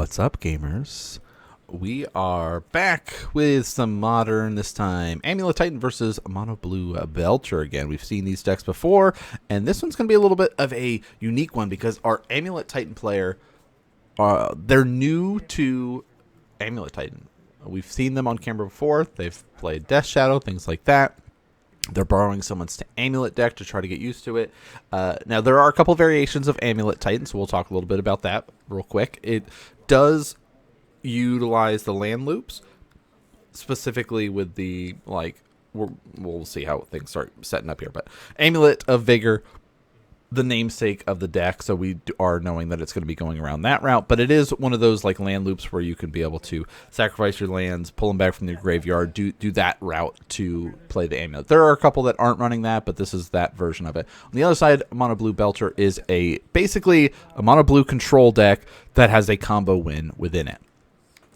What's up, gamers? We are back with some modern, this time, Amulet Titan versus Mono Blue Belcher again. We've seen these decks before, and this one's going to be a little bit of a unique one because our Amulet Titan player, they're new to Amulet Titan. We've seen them on camera before. They've played Death Shadow, things like that. They're borrowing someone's Amulet deck to try to get used to it. Now, there are a couple variations of Amulet Titan, so we'll talk a little bit about that real quick. It does utilize the land loops, specifically with the, we'll see how things start setting up here. But Amulet of Vigor, the namesake of the deck, so we are knowing that it's going to be going around that route, but it is one of those like land loops where you can be able to sacrifice your lands, pull them back from your graveyard, do that route to play the Amulet. There are a couple that aren't running that, but this is that version of it. On the other side, Mono Blue Belcher is basically a Mono Blue control deck that has a combo win within it.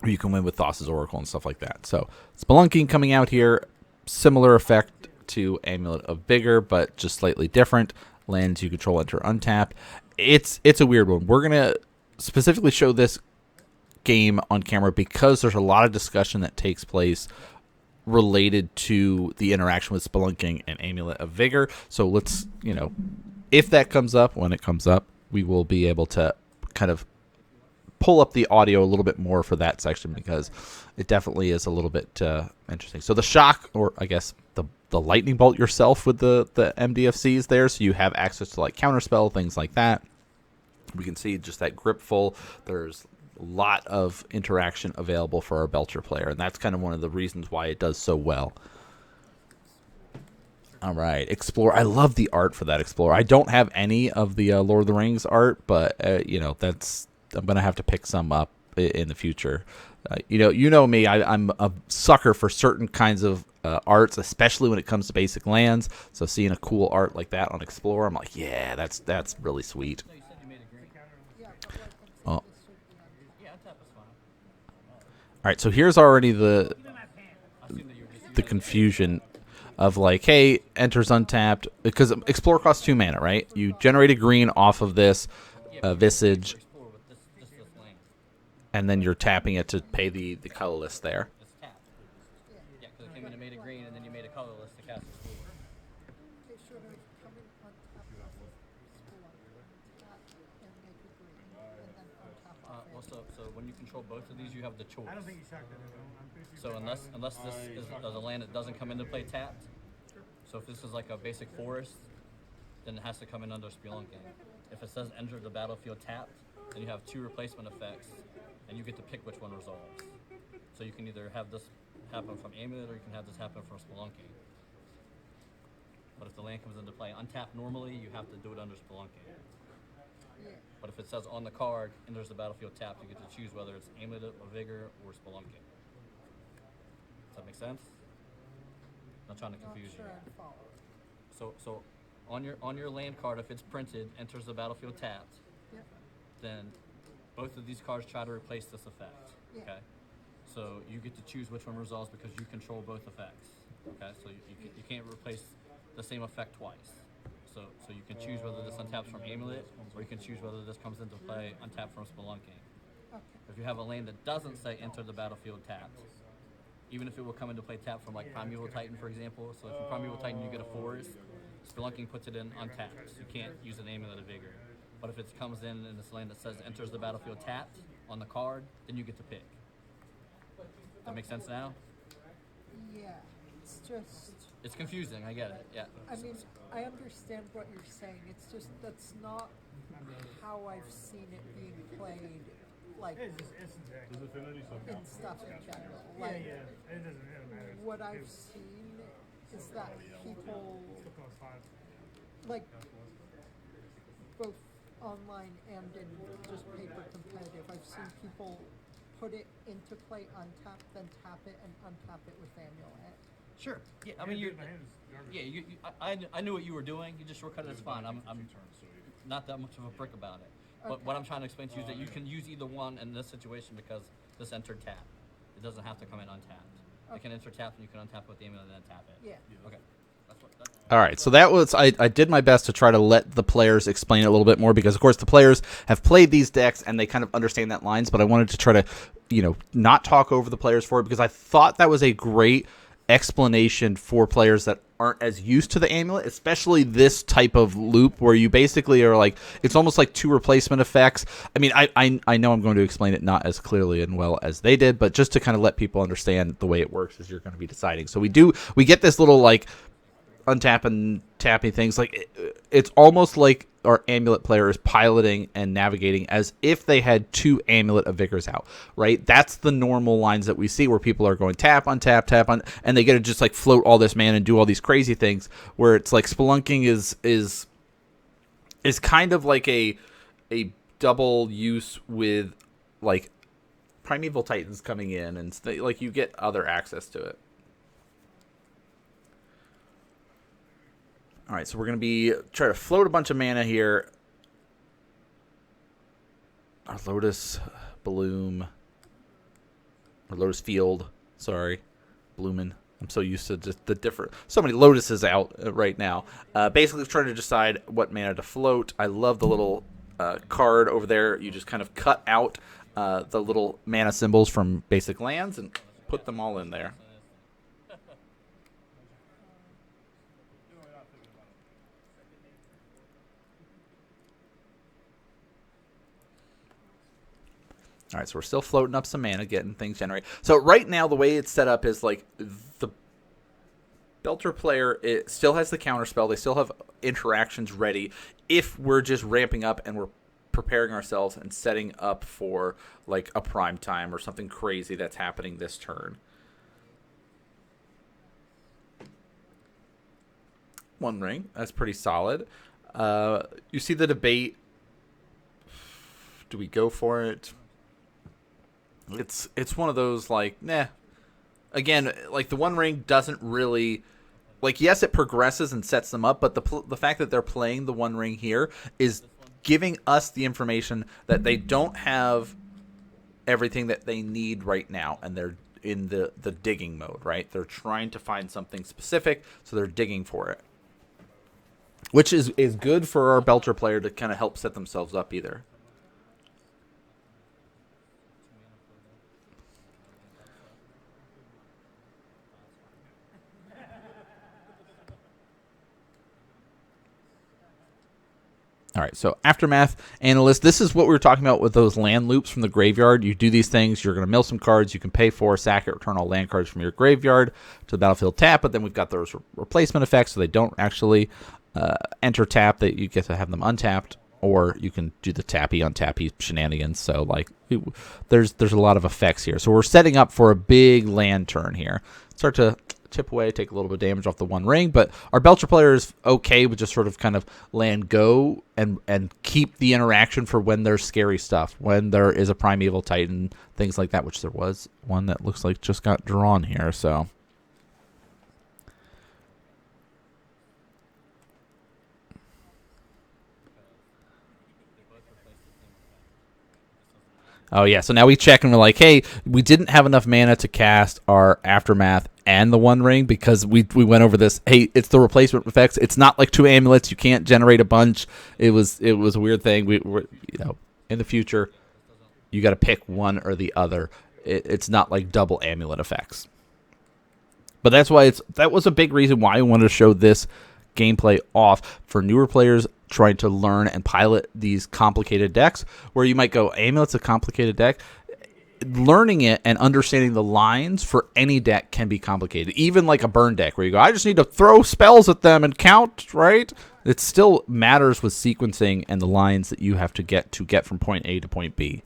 You can win with Thassa's Oracle and stuff like that. So Spelunking coming out here, similar effect to Amulet of Vigor, but just slightly different. Lands you control enter untap. It's a weird one. We're gonna specifically show this game on camera because there's a lot of discussion that takes place related to the interaction with Spelunking and Amulet of Vigor. So let's, if that comes up, when it comes up, we will be able to kind of pull up the audio a little bit more for that section because it definitely is a little bit interesting. So the shock, or I guess the lightning bolt yourself with the MDFCs there, so you have access to like counterspell, things like that. We can see just that grip full. There's a lot of interaction available for our Belcher player, and that's kind of one of the reasons why it does so well. All right, Explorer. I love the art for that Explorer. I don't have any of the Lord of the Rings art, but that's, I'm gonna have to pick some up in the future. You know me. I'm a sucker for certain kinds of arts, especially when it comes to basic lands. So seeing a cool art like that on Explorer, I'm like, yeah, that's really sweet. Oh. All right, so here's already the confusion of like, hey, enters untapped, because Explorer costs 2 mana, right? You generate a green off of this Visage, and then you're tapping it to pay the colorless there. Yeah, because it came in and made a green, and then you made a colorless to cast a Explorer. So when you control both of these, you have the choice. I don't think you shocked it. So unless this is a land that doesn't come into play tapped, so if this is like a basic forest, then it has to come in under Spelunking. If it says enter the battlefield tapped, then you have 2 replacement effects, and you get to pick which one resolves. So you can either have this happen from Amulet, or you can have this happen from Spelunking. But if the land comes into play untapped normally, you have to do it under Spelunking. But if it says on the card, enters the battlefield tapped, you get to choose whether it's Amulet of Vigor or Spelunking. Does that make sense? I'm not trying to confuse you. So on your land card, if it's printed, enters the battlefield tapped, then both of these cards try to replace this effect. Okay? So you get to choose which one resolves because you control both effects. Okay? So you can't replace the same effect twice. So you can choose whether this untaps from Amulet, or you can choose whether this comes into play untapped from Spelunking. If you have a lane that doesn't say enter the battlefield tapped, even if it will come into play tapped from like Primeval Titan, for example. So if in Primeval Titan you get a forest, Spelunking puts it in untapped. So you can't use an Amulet of Vigor. But if it comes in this lane that says enters the battlefield tapped on the card, then you get to pick. That makes sense now? Yeah, it's just... It's confusing, I get it, yeah. I mean, I understand what you're saying. It's just that's not how I've seen it being played, like, in stuff in general. Like, what I've seen is that people, like, both online and in just paper competitive, I've seen people put it into play untapped, then tap it and untap it with Amulet. Sure. Yeah, I mean, I knew what you were doing. You just shortcut it. It's fine. I'm not that much of a prick about it. But what I'm trying to explain to you is that you can use either one in this situation because this entered tap. It doesn't have to come in untapped. It can enter tapped, and you can untap with the Amulet and then tap it. Yeah. Okay. All right, so that was I did my best to try to let the players explain it a little bit more because, of course, the players have played these decks and they kind of understand that lines. But I wanted to try to, not talk over the players for it because I thought that was a great explanation for players that aren't as used to the amulet, especially this type of loop where you basically are like it's almost like two replacement effects. I mean, I know I'm going to explain it not as clearly and well as they did, but just to kind of let people understand the way it works as you're going to be deciding. So we get this little like untap and tapping things like it's almost like our amulet player is piloting and navigating as if they had two Amulet of Vigors out, right? That's the normal lines that we see where people are going tap, untap, tap, on, and they get to just like float all this mana and do all these crazy things where it's like spelunking is kind of like a double use with like Primeval Titans coming in and like you get other access to it. All right, so we're going to be trying to float a bunch of mana here. Our Lotus Bloom, or Lotus Field, sorry, Bloomin'. I'm so used to just the different, so many lotuses out right now. Basically trying to decide what mana to float. I love the little card over there. You just kind of cut out the little mana symbols from basic lands and put them all in there. All right, so we're still floating up some mana, getting things generated. So right now, the way it's set up is like the Belcher player, it still has the counterspell. They still have interactions ready if we're just ramping up and we're preparing ourselves and setting up for like a prime time or something crazy that's happening this turn. One ring, that's pretty solid. You see the debate. Do we go for it? It's one of those like, nah. Again, like the One Ring doesn't really, like, yes, it progresses and sets them up, but the fact that they're playing the One Ring here is giving us the information that they don't have everything that they need right now, and they're in the digging mode, right? They're trying to find something specific, so they're digging for it, which is good for our Belcher player to kind of help set themselves up either. All right, so Aftermath Analyst, this is what we were talking about with those land loops from the graveyard. You do these things, you're going to mill some cards, you can pay for, sack it, return all land cards from your graveyard to the battlefield tap, but then we've got those replacement effects, so they don't actually enter tap, that you get to have them untapped, or you can do the tappy, untappy shenanigans. So like there's a lot of effects here. So we're setting up for a big land turn here. Start to chip away, take a little bit of damage off the One Ring, but our Belcher player is okay with just sort of kind of land go and keep the interaction for when there's scary stuff, when there is a Primeval Titan, things like that, which there was one that looks like just got drawn here, so. Oh, yeah, so now we check and we're like, hey, we didn't have enough mana to cast our Aftermath and the One Ring because we went over this. Hey, it's the replacement effects. It's not like two amulets. You can't generate a bunch. It was a weird thing. We're in the future, you got to pick one or the other. It's not like double amulet effects. But that's why that was a big reason why I wanted to show this gameplay off for newer players trying to learn and pilot these complicated decks, where you might go, Amulet's a complicated deck. Learning it and understanding the lines for any deck can be complicated. Even like a burn deck where you go, I just need to throw spells at them and count, right? It still matters with sequencing and the lines that you have to get from point A to point B.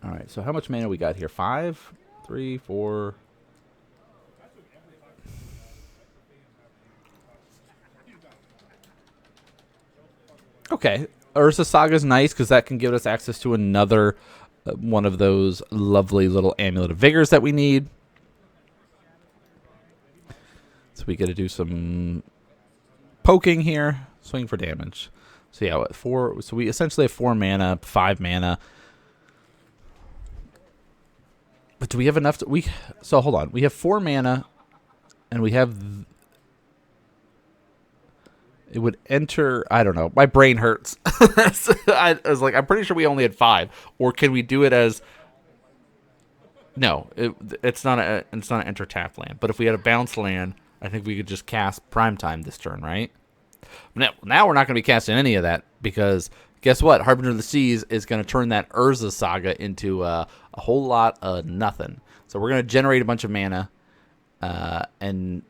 All right, so how much mana we got here? 5, 3, 4. Okay, Ursa Saga's nice because that can give us access to another one of those lovely little Amulet of Vigors that we need. So we get to do some poking here. Swing for damage. So yeah, what, 4. So we essentially have 4 mana, 5 mana. But do we have enough to so hold on. We have 4 mana and we have it would enter, I don't know. My brain hurts. I was like, I'm pretty sure we only had 5, or can we do it as no, it's not an enter tap land. But if we had a bounce land, I think we could just cast Primetime this turn, right? Now we're not going to be casting any of that because guess what? Harbinger of the Seas is going to turn that Urza Saga into a whole lot of nothing. So we're going to generate a bunch of mana and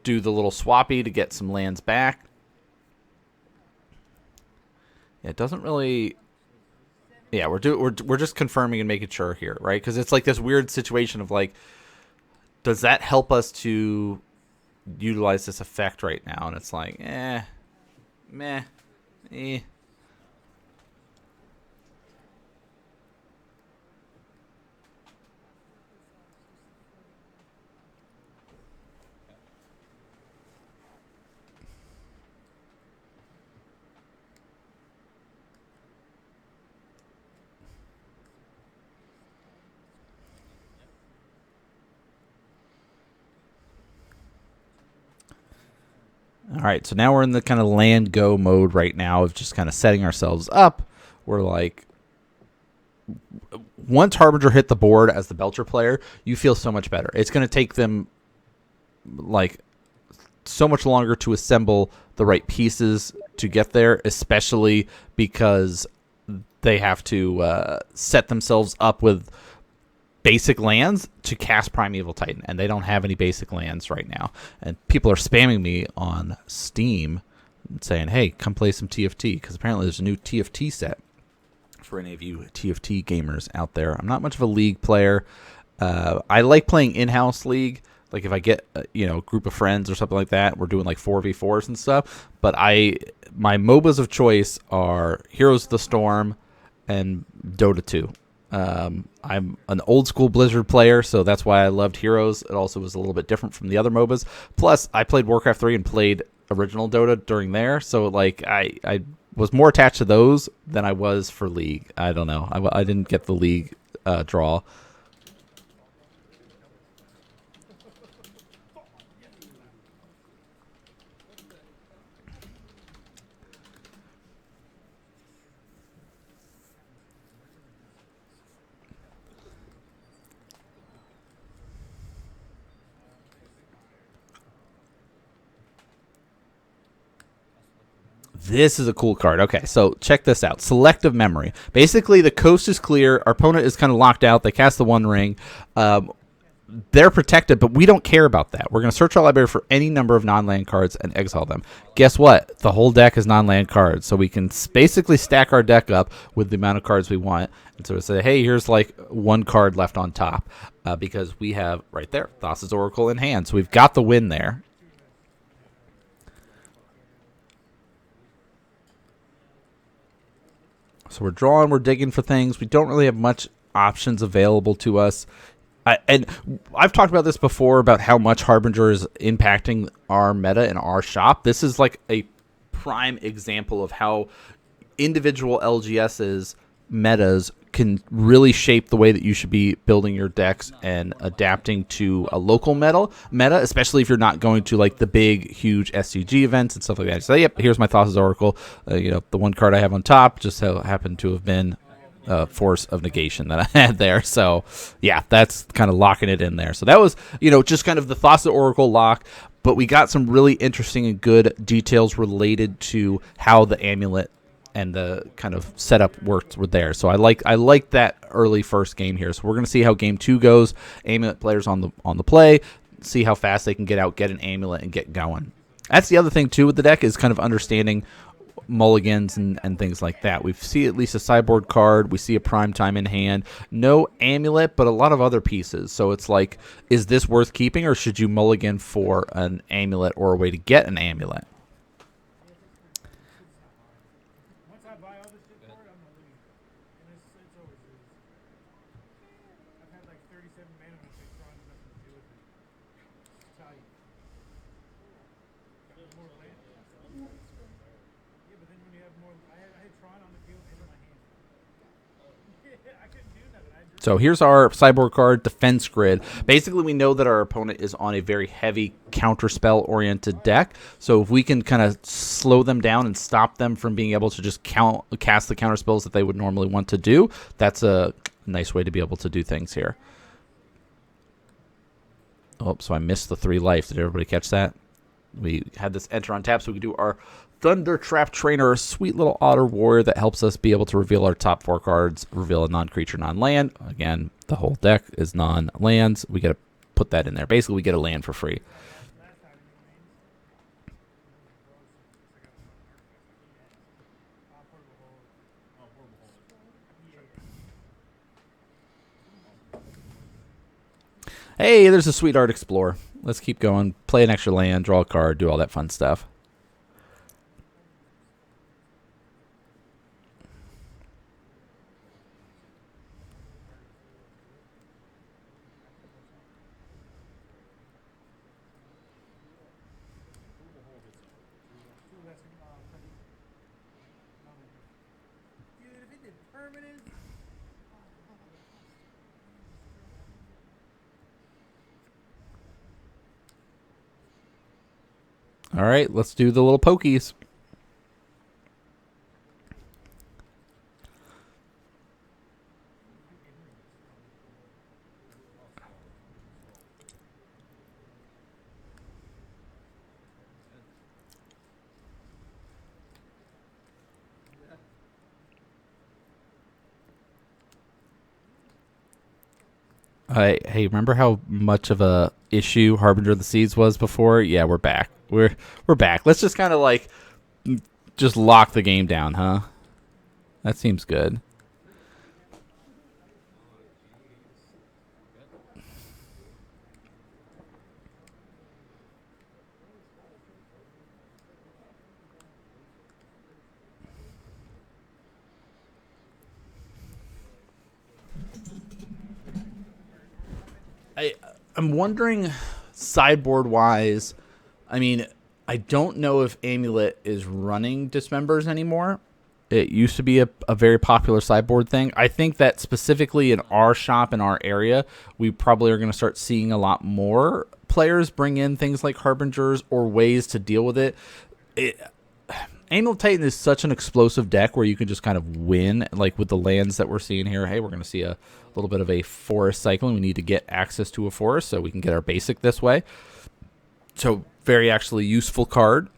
do the little swappy to get some lands back. Yeah, it doesn't really. Yeah, we're just confirming and making sure here, right? Because it's like this weird situation of like, does that help us to utilize this effect right now? And it's like, meh, eh. All right, so now we're in the kind of land go mode right now of just kind of setting ourselves up. We're like, once Harbinger hit the board as the Belcher player, you feel so much better. It's going to take them like so much longer to assemble the right pieces to get there, especially because they have to set themselves up with basic lands to cast Primeval Titan, and they don't have any basic lands right now. And people are spamming me on Steam saying, hey, come play some TFT, because apparently there's a new TFT set for any of you TFT gamers out there. I'm not much of a League player. I like playing in-house League. Like if I get a group of friends or something like that, we're doing like 4v4s and stuff. But my MOBAs of choice are Heroes of the Storm and Dota 2. I'm an old school Blizzard player, so that's why I loved Heroes. It also was a little bit different from the other MOBAs. Plus, I played Warcraft 3 and played original Dota during there, so like I was more attached to those than I was for League. I don't know. I didn't get the League draw. This is a cool card. Okay, so check this out. Selective Memory. Basically, the coast is clear. Our opponent is kind of locked out. They cast the One Ring. They're protected, but we don't care about that. We're going to search our library for any number of non-land cards and exile them. Guess what? The whole deck is non-land cards, so we can basically stack our deck up with the amount of cards we want. And so we say, hey, here's like 1 card left on top because we have right there Thassa's Oracle in hand. So we've got the win there. So we're drawing, we're digging for things. We don't really have much options available to us. And I've talked about this before about how much Harbinger is impacting our meta in our shop. This is like a prime example of how individual LGS's metas can really shape the way that you should be building your decks and adapting to a local meta, especially if you're not going to like the big, huge SCG events and stuff like that. So, yep, here's my Thassa's Oracle. The 1 card I have on top just so happened to have been Force of Negation that I had there. So, yeah, that's kind of locking it in there. So that was, just kind of the Thassa Oracle lock. But we got some really interesting and good details related to how the amulet and the kind of setup worked were there. So I like that early first game here. So we're going to see how game 2 goes. Amulet players on the play, see how fast they can get out, get an amulet, and get going. That's the other thing too with the deck is kind of understanding mulligans and things like that. We see at least a sideboard card. We see a Primetime in hand. No amulet, but a lot of other pieces. So it's like, is this worth keeping, or should you mulligan for an amulet or a way to get an amulet? So here's our sideboard card, Defense Grid. Basically, we know that our opponent is on a very heavy counterspell-oriented deck. So if we can kind of slow them down and stop them from being able to just cast the counterspells that they would normally want to do, that's a nice way to be able to do things here. Oh, so I missed the 3 life. Did everybody catch that? We had this enter on tap so we could do our Thunder Trap Trainer, a sweet little Otter Warrior that helps us be able to reveal our top 4 cards, reveal a non-creature, non-land. Again, the whole deck is non-lands. We got to put that in there. Basically, we get a land for free. Hey, there's a Sweetheart Explorer. Let's keep going. Play an extra land, draw a card, do all that fun stuff. All right, let's do the little pokies. Hey, remember how much of a issue Harbinger of the Seas was before? Yeah, we're back. We're back. Let's just kind of like just lock the game down, huh? That seems good. I'm wondering, sideboard-wise, I mean, I don't know if Amulet is running Dismembers anymore. It used to be a very popular sideboard thing. I think that specifically in our shop, in our area, we probably are going to start seeing a lot more players bring in things like Harbingers or ways to deal with it. Amulet Titan is such an explosive deck where you can just kind of win, like with the lands that we're seeing here. Hey, we're going to see a little bit of a forest cycle, and we need to get access to a forest so we can get our basic this way. So very actually useful card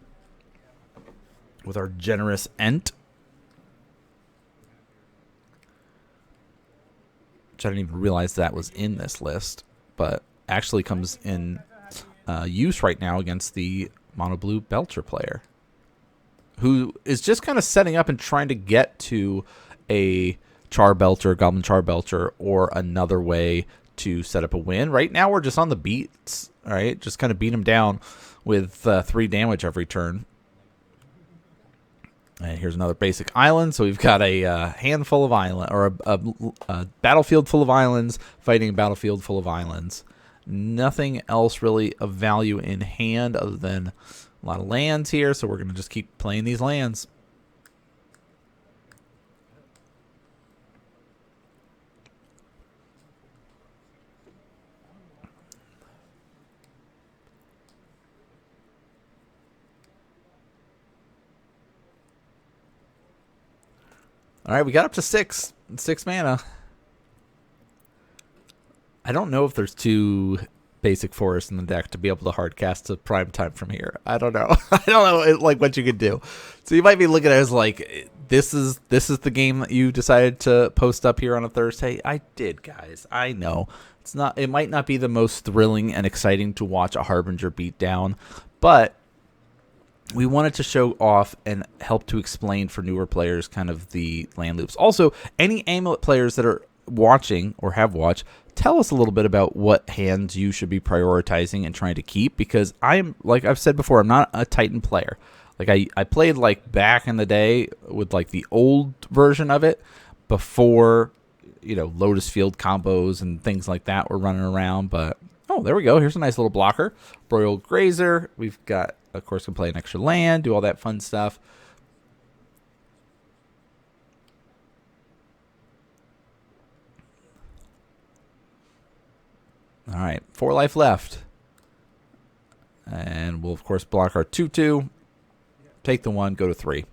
with our generous Ent. Which I didn't even realize that was in this list, but actually comes in use right now against the Mono Blue Belcher player, who is just kind of setting up and trying to get to a Char Belcher, Goblin Char Belcher, or another way to set up a win. Right now we're just on the beats, all right? Just kind of beat him down with 3 damage every turn. And here's another basic island. So we've got a handful of island, or a battlefield full of islands fighting a battlefield full of islands. Nothing else really of value in hand other than a lot of lands here. So we're going to just keep playing these lands. All right, we got up to 6 mana. I don't know if there's 2 basic forests in the deck to be able to hardcast to prime time from here. I don't know. I don't know like what you could do. So you might be looking at it as like, this is the game that you decided to post up here on a Thursday. I did, guys. I know. It's not. It might not be the most thrilling and exciting to watch a Harbinger beat down, but we wanted to show off and help to explain for newer players kind of the land loops. Also, any Amulet players that are watching or have watched, tell us a little bit about what hands you should be prioritizing and trying to keep, because I'm, like I've said before, I'm not a Titan player. Like I played like back in the day with like the old version of it before, you know, Lotus Field combos and things like that were running around. But oh, there we go. Here's a nice little blocker. Broiled Grazer. We've got, of course, can play an extra land, do all that fun stuff. All right, 4 life left. And we'll, of course, block our 2/2. Take the 1, go to 3.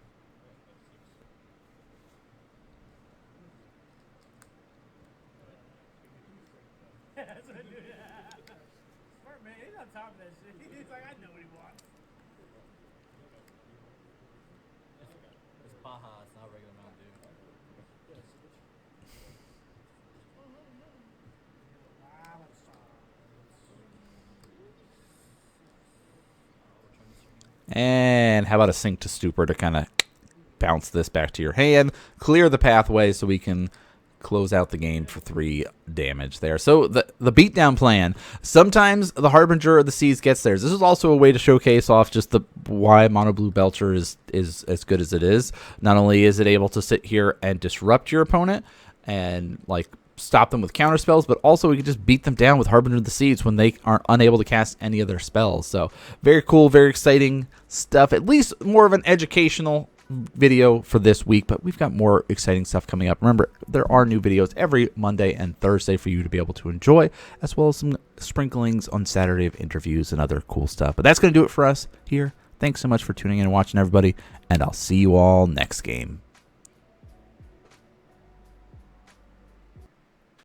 Smart man, he's on top of that shit. He's like, I know what he wants. It's Baja, it's not regular Mountain Dew. And how about a Sink to Stupor to kind of bounce this back to your hand, clear the pathway so we can close out the game for 3 damage there. So the beatdown plan, sometimes the Harbinger of the Seas gets theirs. This is also a way to showcase off just why Mono Blue Belcher is as good as it is. Not only is it able to sit here and disrupt your opponent and like stop them with counter spells, but also we can just beat them down with Harbinger of the Seas when they are unable to cast any of their spells. So very cool, very exciting stuff. At least more of an educational video for this week, but we've got more exciting stuff coming up. Remember, there are new videos every Monday and Thursday for you to be able to enjoy, as well as some sprinklings on Saturday of interviews and other cool stuff. But that's going to do it for us here. Thanks so much for tuning in and watching, everybody, and I'll see you all next game.